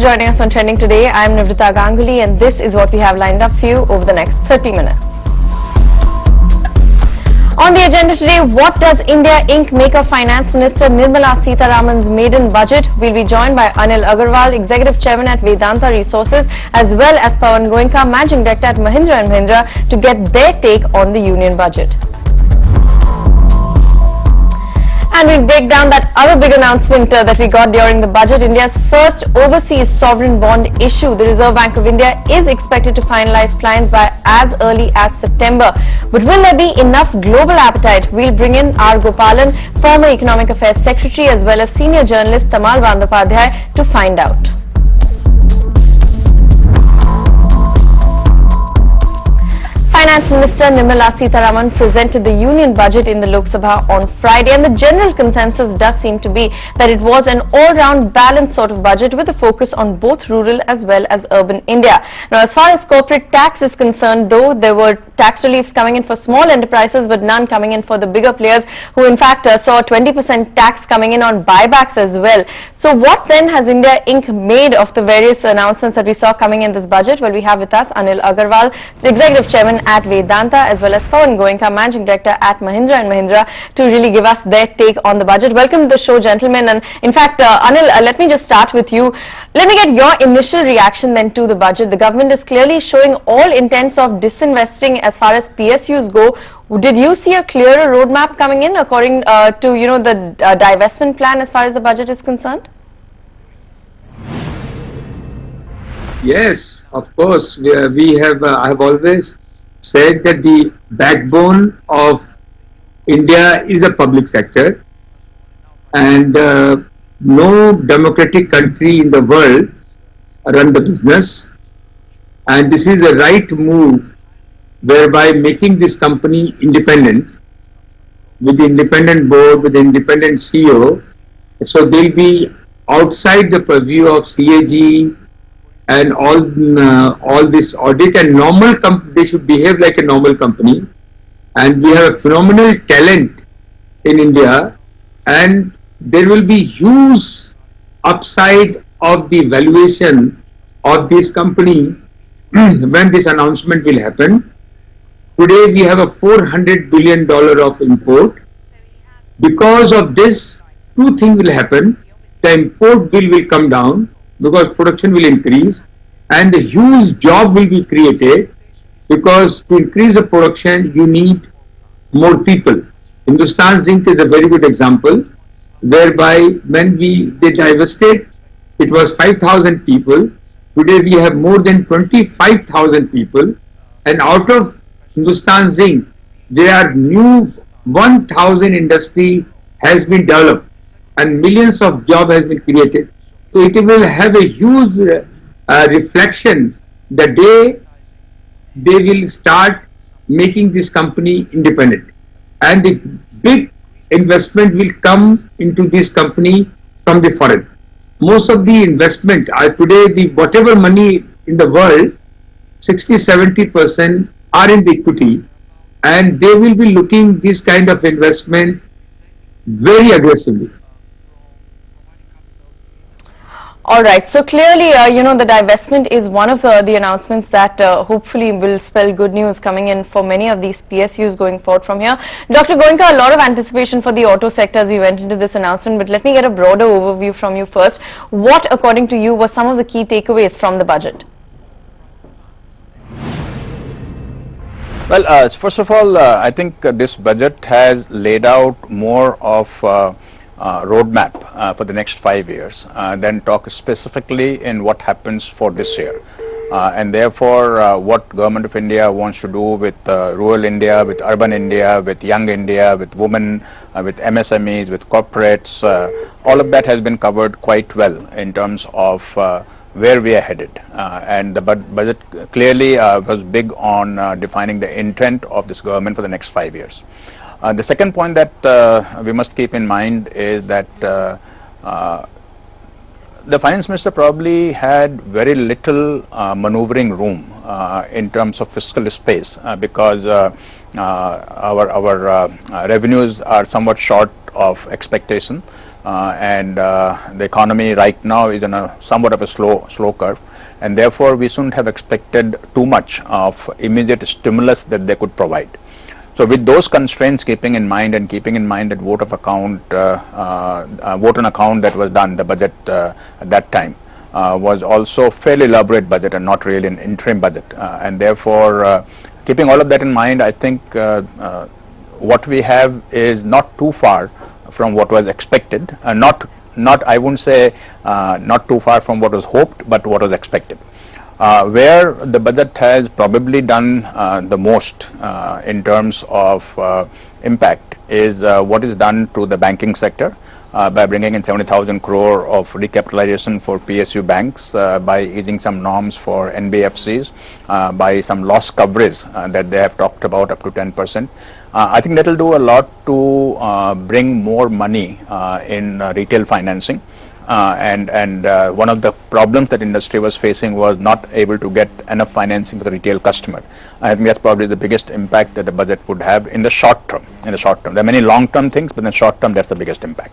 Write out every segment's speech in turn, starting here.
joining us on Trending Today. I'm Nivrita Ganguly and this is what we have lined up for you over the next 30 minutes. On the agenda today, what does India Inc. make of Finance Minister Nirmala Sitharaman's maiden budget? We'll be joined by Anil Agarwal, Executive Chairman at Vedanta Resources, as well as Pawan Goenka, Managing Director at Mahindra & Mahindra, to get their take on the union budget. And we'll break down that other big announcement that we got during the budget. India's first overseas sovereign bond issue. The Reserve Bank of India is expected to finalize plans by as early as September. But will there be enough global appetite? We'll bring in R. Gopalan, former Economic Affairs Secretary, as well as senior journalist Tamal Bandopadhyay to find out. Finance Minister Nirmala Sitharaman presented the union budget in the Lok Sabha on Friday, and the general consensus does seem to be that it was an all-round balanced sort of budget with a focus on both rural as well as urban India. Now, as far as corporate tax is concerned, though, there were tax reliefs coming in for small enterprises but none coming in for the bigger players, who in fact saw 20% tax coming in on buybacks as well. So what then has India Inc. made of the various announcements that we saw coming in this budget? Well, we have with us Anil Agarwal, Executive Chairman at Vedanta, as well as Pawan Goenka, Managing Director at Mahindra & Mahindra, to really give us their take on the budget. Welcome to the show, gentlemen. And in fact, Anil, let me just start with you. Let me get your initial reaction then to the budget. The government is clearly showing all intents of disinvesting as far as PSUs go. Did you see a clearer roadmap coming in according to the divestment plan as far as the budget is concerned? Yes, of course. I have always said that the backbone of India is a public sector, and no democratic country in the world run the business, and this is a right move whereby making this company independent with the independent board, with the independent CEO, so they'll be outside the purview of CAG and all this audit, and they should behave like a normal company. And we have a phenomenal talent in India, and there will be huge upside of the valuation of this company when this announcement will happen. Today we have a $400 billion of import. Because of this, two things will happen. The import bill will come down because production will increase, and a huge job will be created, because to increase the production you need more people. Hindustan Zinc is a very good example, whereby when they divested, it was 5,000 people. Today we have more than 25,000 people, and out of Hindustan Zinc there are new 1,000 industry has been developed and millions of jobs has been created. So it will have a huge reflection the day they will start making this company independent, and the big investment will come into this company from the foreign. Most of the investment today, whatever money in the world, 60-70% are in the equity, and they will be looking this kind of investment very aggressively. All right. So clearly, the divestment is one of the announcements that hopefully will spell good news coming in for many of these PSUs going forward from here. Dr. Goenka, a lot of anticipation for the auto sector as we went into this announcement, but let me get a broader overview from you first. What, according to you, were some of the key takeaways from the budget? Well, first of all, I think this budget has laid out more of roadmap for the next 5 years, then talk specifically in what happens for this year, and therefore what Government of India wants to do with rural India, with urban India, with young India, with women, with MSMEs, with corporates. All of that has been covered quite well in terms of where we are headed, and the budget clearly was big on defining the intent of this government for the next 5 years. The second point that we must keep in mind is that the finance minister probably had very little maneuvering room in terms of fiscal space because our revenues are somewhat short of expectation. and the economy right now is on a somewhat of a slow curve, and therefore we shouldn't have expected too much of immediate stimulus that they could provide. So with those constraints keeping in mind, and keeping in mind that vote on account that was done, the budget at that time was also fairly elaborate budget and not really an interim budget, and therefore keeping all of that in mind, I think what we have is not too far from what was expected, not I wouldn't say not too far from what was hoped, but what was expected. Where the budget has probably done the most in terms of impact is what is done to the banking sector by bringing in 70,000 crore of recapitalization for PSU banks, by easing some norms for NBFCs, by some loss coverage that they have talked about up to 10%. I think that will do a lot to bring more money in retail financing. And one of the problems that industry was facing was not able to get enough financing for the retail customer. I think that's probably the biggest impact that the budget would have in the short term. There are many long-term things, but in the short term, that's the biggest impact.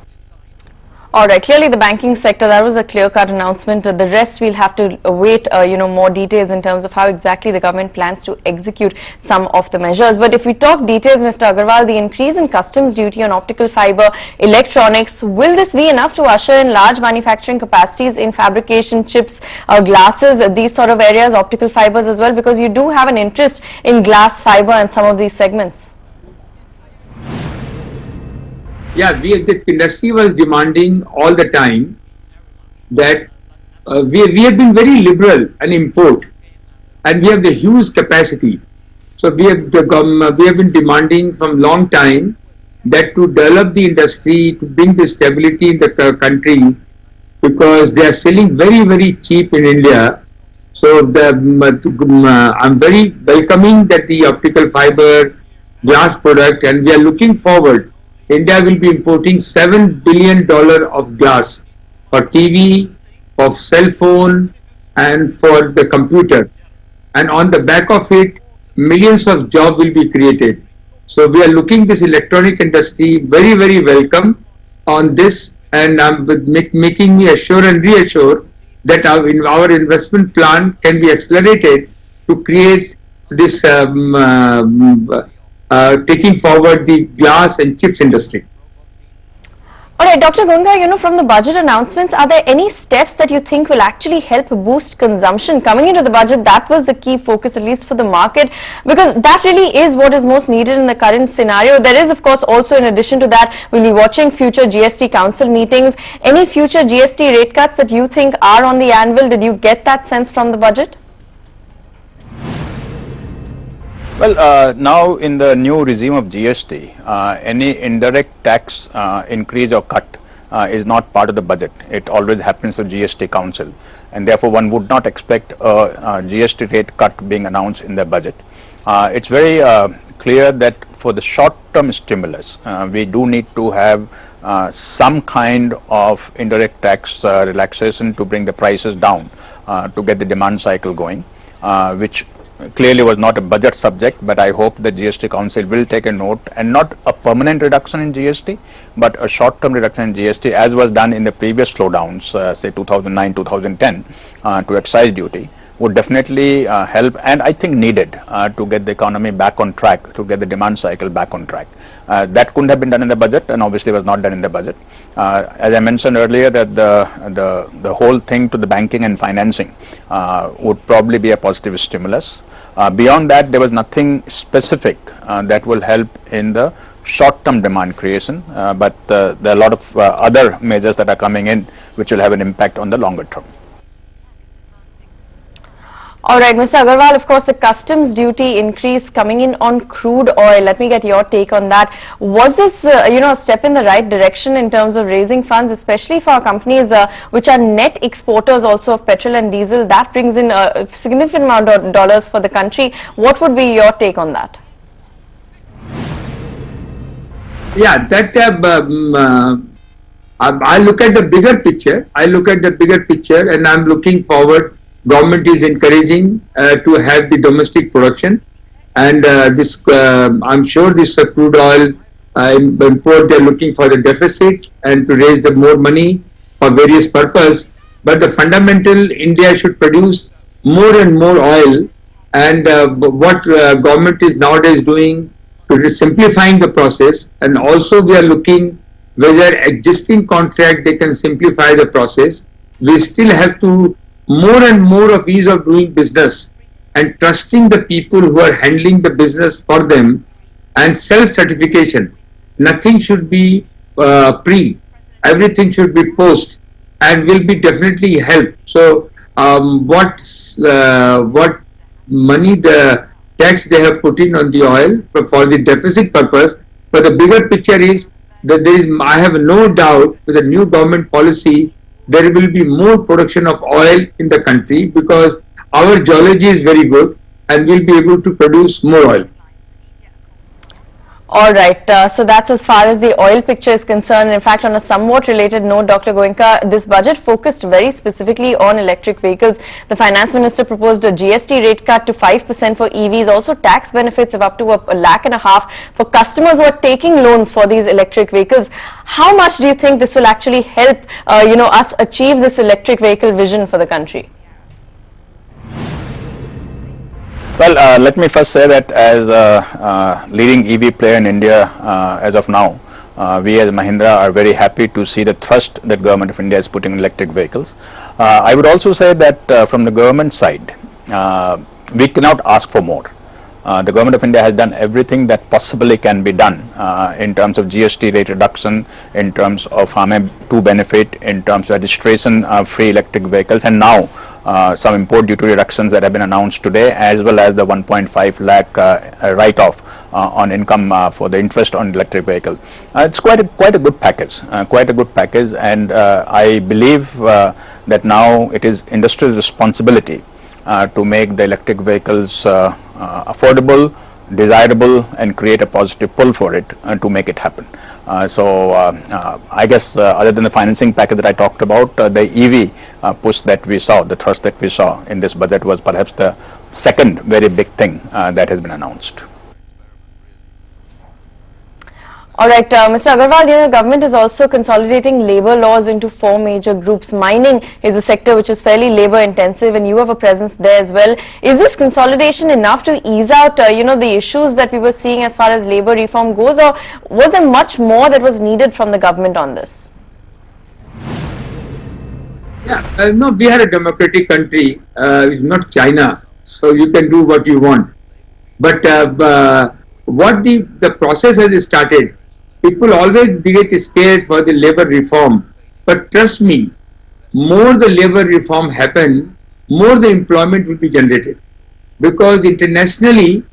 All right, clearly the banking sector, that was a clear-cut announcement. The rest we'll have to await, more details in terms of how exactly the government plans to execute some of the measures. But if we talk details, Mr. Agarwal, the increase in customs duty on optical fiber, electronics, will this be enough to usher in large manufacturing capacities in fabrication, chips, glasses, these sort of areas, optical fibers as well? Because you do have an interest in glass, fiber and some of these segments. Yeah, the industry was demanding all the time that we have been very liberal in import, and we have the huge capacity. So we have been demanding from long time that to develop the industry, to bring the stability in the country, because they are selling very cheap in India. So I'm very welcoming that the optical fiber glass product, and we are looking forward. India will be importing $7 billion of glass for TV, for cell phone, and for the computer. And on the back of it, millions of jobs will be created. So we are looking this electronic industry very welcome on this, and making me assure and reassure that our investment plan can be accelerated to create this taking forward the glass and chips industry. All right, Dr. Gunga, from the budget announcements, are there any steps that you think will actually help boost consumption? Coming into the budget, that was the key focus, at least for the market, because that really is what is most needed in the current scenario. There is, of course, also in addition to that, we'll be watching future GST Council meetings. Any future GST rate cuts that you think are on the anvil? Did you get that sense from the budget? Well, now in the new regime of GST, any indirect tax increase or cut is not part of the budget. It always happens to GST Council, and therefore one would not expect a GST rate cut being announced in the budget. It's very clear that for the short-term stimulus, we do need to have some kind of indirect tax relaxation to bring the prices down, to get the demand cycle going, which clearly was not a budget subject, but I hope the GST Council will take a note, and not a permanent reduction in GST, but a short-term reduction in GST, as was done in the previous slowdowns, say 2009, 2010, to excise duty, would definitely help, and I think needed to get the economy back on track, to get the demand cycle back on track. That couldn't have been done in the budget, and obviously was not done in the budget. As I mentioned earlier, that the whole thing to the banking and financing would probably be a positive stimulus. Beyond that, there was nothing specific that will help in the short-term demand creation, but there are a lot of other measures that are coming in which will have an impact on the longer term. All right, Mr. Agarwal, of course, the customs duty increase coming in on crude oil. Let me get your take on that. Was this, a step in the right direction in terms of raising funds, especially for companies which are net exporters also of petrol and diesel? That brings in a significant amount of dollars for the country. What would be your take on that? Yeah, that I look at the bigger picture. And I'm looking forward. Government is encouraging to have the domestic production, and I'm sure this crude oil import, they're looking for the deficit and to raise the more money for various purpose. But the fundamental, India should produce more and more oil. And what government is nowadays doing to simplifying the process, and also we are looking whether existing contract they can simplify the process. We still have to more and more of ease of doing business and trusting the people who are handling the business for them, and self-certification. Nothing should be pre, everything should be post, and will be definitely help. So what money the tax they have put in on the oil for the deficit purpose, but the bigger picture is that there is, I have no doubt with the new government policy there will be more production of oil in the country because our geology is very good and we'll be able to produce more oil. All right, so that's as far as the oil picture is concerned. In fact, on a somewhat related note, Dr. Goenka, this budget focused very specifically on electric vehicles. The finance minister proposed a GST rate cut to 5% for EVs, also tax benefits of up to $1.5 lakh for customers who are taking loans for these electric vehicles. How much do you think this will actually help, us achieve this electric vehicle vision for the country? Well, let me first say that as a leading EV player in India as of now, we as Mahindra are very happy to see the thrust that Government of India is putting in electric vehicles. I would also say that from the government side, we cannot ask for more. The Government of India has done everything that possibly can be done in terms of GST rate reduction, in terms of HAME2 benefit, in terms of registration of free electric vehicles, and now some import duty reductions that have been announced today, as well as the 1.5 lakh write-off on income for the interest on electric vehicle. It's quite a good package, and I believe that now it is industry's responsibility to make the electric vehicles affordable, desirable, and create a positive pull for it to make it happen. I guess other than the financing package that I talked about, the EV push that we saw, the thrust that we saw in this budget was perhaps the second very big thing that has been announced. All right, Mr. Agarwal, the government is also consolidating labor laws into 4 major groups. Mining is a sector which is fairly labor intensive, and you have a presence there as well. Is this consolidation enough to ease out, the issues that we were seeing as far as labor reform goes, or was there much more that was needed from the government on this? Yeah, no, we are a democratic country, it's not China, so you can do what you want. But what the process has started, people always get scared for the labor reform. But trust me, more the labor reform happen, more the employment will be generated. Because internationally,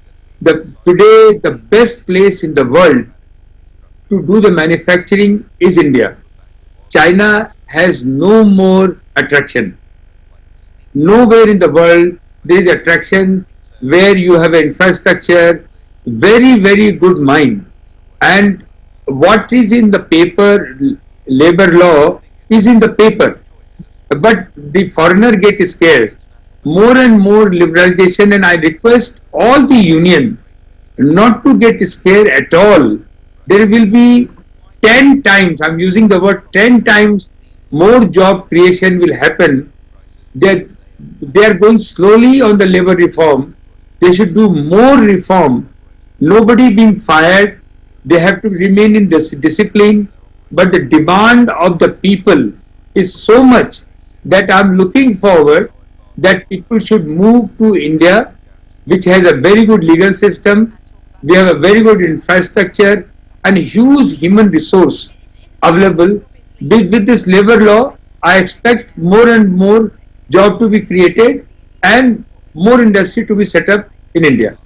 today the best place in the world to do the manufacturing is India. China has no more attraction. Nowhere in the world there is attraction where you have infrastructure, very, very good mind. And what is in the paper, labor law, is in the paper. But the foreigner get scared. More and more liberalization, and I request all the union not to get scared at all. There will be 10 times, I'm using the word 10 times more job creation will happen. They are going slowly on the labor reform. They should do more reform. Nobody being fired. They have to remain in this discipline. But the demand of the people is so much that I'm looking forward that people should move to India, which has a very good legal system. We have a very good infrastructure and huge human resource available. With this labor law, I expect more and more job to be created and more industry to be set up in India.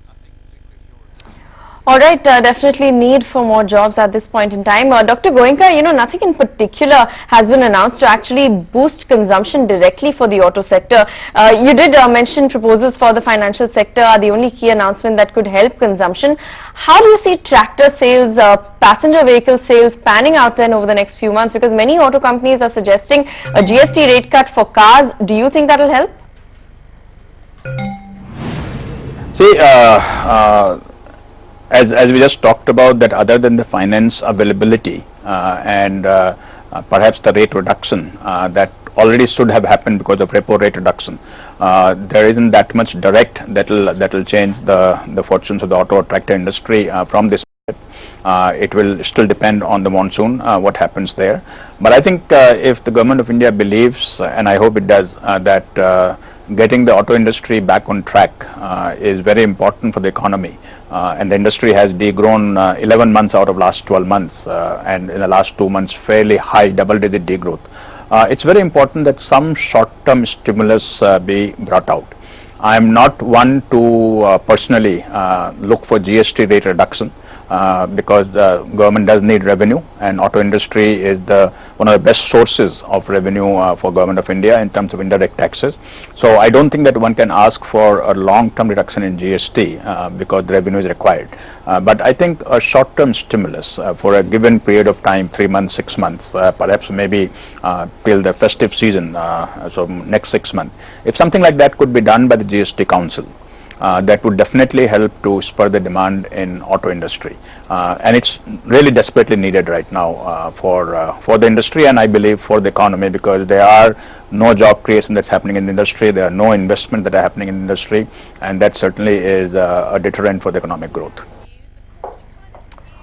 All right, definitely need for more jobs at this point in time. Dr. Goenka, nothing in particular has been announced to actually boost consumption directly for the auto sector. You did mention proposals for the financial sector are the only key announcement that could help consumption. How do you see tractor sales, passenger vehicle sales panning out then over the next few months? Because many auto companies are suggesting a GST rate cut for cars. Do you think that will help? See, as we just talked about, that other than the finance availability and perhaps the rate reduction that already should have happened because of repo rate reduction, there isn't that much direct that'll change the fortunes of the auto tractor industry from this. It will still depend on the monsoon, what happens there. But I think if the government of India believes, and I hope it does, that getting the auto industry back on track is very important for the economy. And the industry has degrown 11 months out of last 12 months, and in the last 2 months, fairly high double-digit degrowth. It's very important that some short-term stimulus be brought out. I am not one to personally look for GST rate reduction. Because the government does need revenue, and auto industry is one of the best sources of revenue for government of India in terms of indirect taxes. So I don't think that one can ask for a long-term reduction in GST because the revenue is required. But I think a short-term stimulus for a given period of time, 3 months, 6 months, perhaps maybe till the festive season, so next 6 months. If something like that could be done by the GST Council, that would definitely help to spur the demand in auto industry, and it's really desperately needed right now for the industry, and I believe for the economy, because there are no job creation that's happening in the industry, there are no investment that are happening in the industry, and that certainly is a deterrent for the economic growth.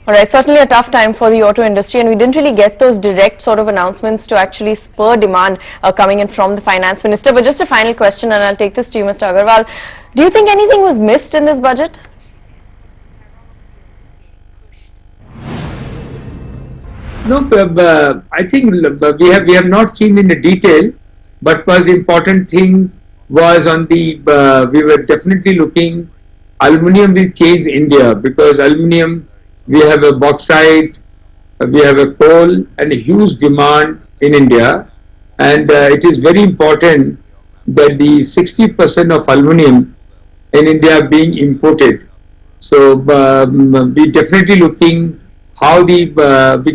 All right, certainly a tough time for the auto industry, and we didn't really get those direct sort of announcements to actually spur demand coming in from the finance minister. But just a final question, and I'll take this to you, Mr. Agarwal. Do you think anything was missed in this budget? No, I think we have not seen in the detail, but was important thing was on the we were definitely looking. Aluminium will change India, because aluminium, we have a bauxite, we have a coal, and a huge demand in India, and it is very important that the 60% of aluminium in India being imported. So we definitely looking how we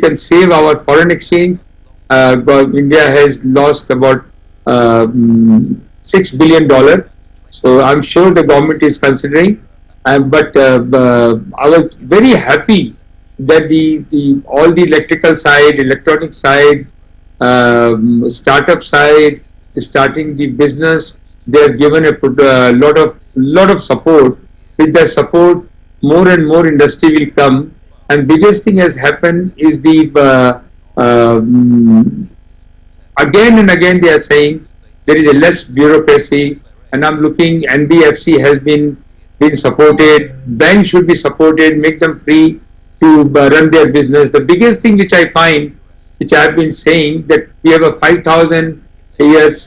can save our foreign exchange. India has lost about $6 billion. So I'm sure the government is considering. But I was very happy that all the electrical side, electronic side, startup side, starting the business, they have given a lot of support. With the support, more and more industry will come. And biggest thing has happened is again and again they are saying there is a less bureaucracy. And I'm looking, NBFC has been supported, banks should be supported, make them free to run their business. The biggest thing which I find, which I have been saying, that we have a 5,000 years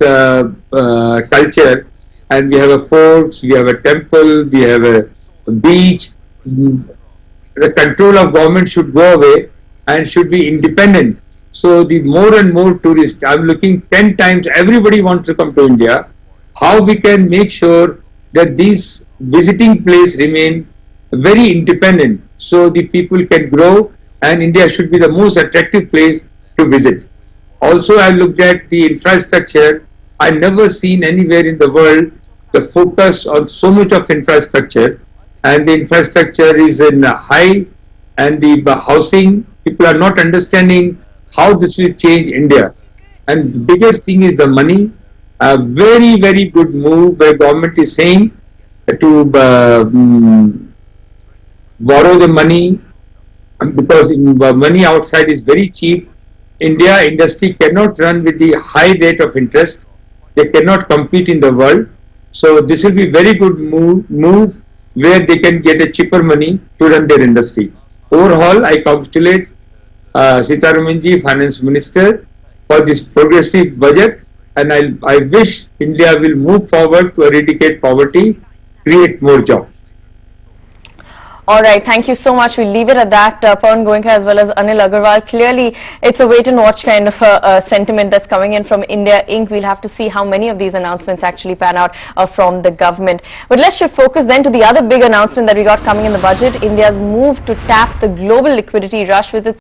culture, and we have a forts, we have a temple, we have a beach. The control of government should go away and should be independent. So the more and more tourists, I'm looking 10 times, everybody wants to come to India. How we can make sure that these visiting place remain very independent, so the people can grow, and India should be the most attractive place to visit. Also, I looked at the infrastructure. I never seen anywhere in the world the focus on so much of infrastructure, and the infrastructure is in high, and the housing, people are not understanding how this will change India. And the biggest thing is the money. A very, very good move where government is saying to borrow the money, because money outside is very cheap. India industry cannot run with the high rate of interest. They cannot compete in the world. So this will be very good move where they can get a cheaper money to run their industry. Overall, I congratulate Sitaramanji, Finance Minister, for this progressive budget, and I wish India will move forward to eradicate poverty, create more jobs. All right, thank you so much. We'll leave it at that. Pawan Goenka as well as Anil Agarwal. Clearly, it's a wait and watch kind of a sentiment that's coming in from India Inc. We'll have to see how many of these announcements actually pan out from the government. But let's shift focus then to the other big announcement that we got coming in the budget, India's move to tap the global liquidity rush with its